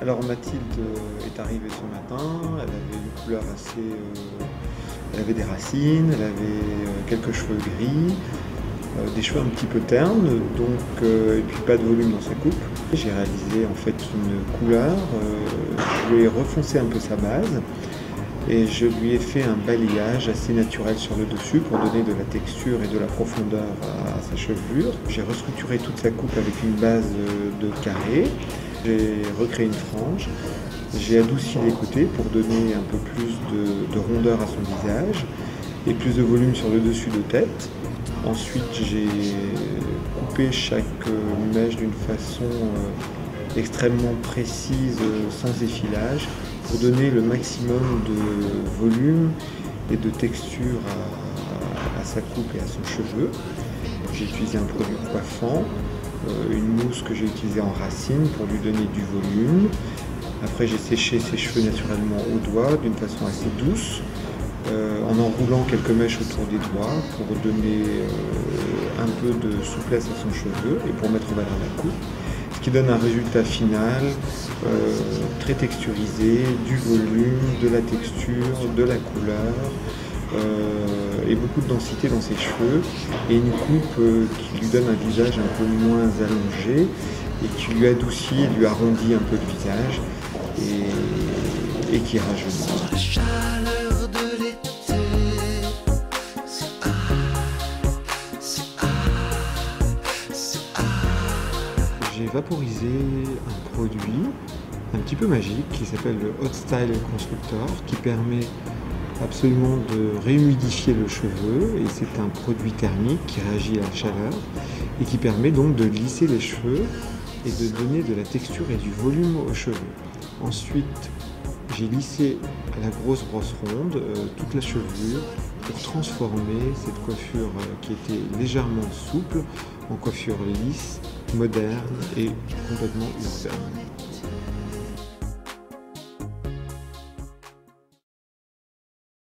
Alors Mathilde est arrivée ce matin, elle avait une couleur assez... elle avait des racines, elle avait quelques cheveux gris, des cheveux un petit peu ternes, donc, et puis pas de volume dans sa coupe. J'ai réalisé en fait une couleur, je lui ai refoncé un peu sa base et je lui ai fait un balayage assez naturel sur le dessus pour donner de la texture et de la profondeur à sa chevelure. J'ai restructuré toute sa coupe avec une base de carré. J'ai recréé une frange, j'ai adouci les côtés pour donner un peu plus de rondeur à son visage et plus de volume sur le dessus de tête. Ensuite, j'ai coupé chaque mèche d'une façon extrêmement précise, sans effilage, pour donner le maximum de volume et de texture à sa coupe et à son cheveu. J'ai utilisé un produit coiffant, une mousse que j'ai utilisée en racine pour lui donner du volume. Après, j'ai séché ses cheveux naturellement au doigt d'une façon assez douce, en enroulant quelques mèches autour des doigts pour donner un peu de souplesse à son cheveu et pour mettre en valeur la coupe. Ce qui donne un résultat final très texturisé, du volume, de la texture, de la couleur. Et beaucoup de densité dans ses cheveux et une coupe qui lui donne un visage un peu moins allongé et qui lui adoucit et lui arrondit un peu le visage et qui rajeunit. J'ai vaporisé un produit un petit peu magique qui s'appelle le Hot Style Constructor qui permet absolument de réhumidifier le cheveu et c'est un produit thermique qui réagit à la chaleur et qui permet donc de lisser les cheveux et de donner de la texture et du volume aux cheveux. Ensuite, j'ai lissé à la grosse brosse ronde toute la chevelure pour transformer cette coiffure qui était légèrement souple en coiffure lisse, moderne et complètement urbaine.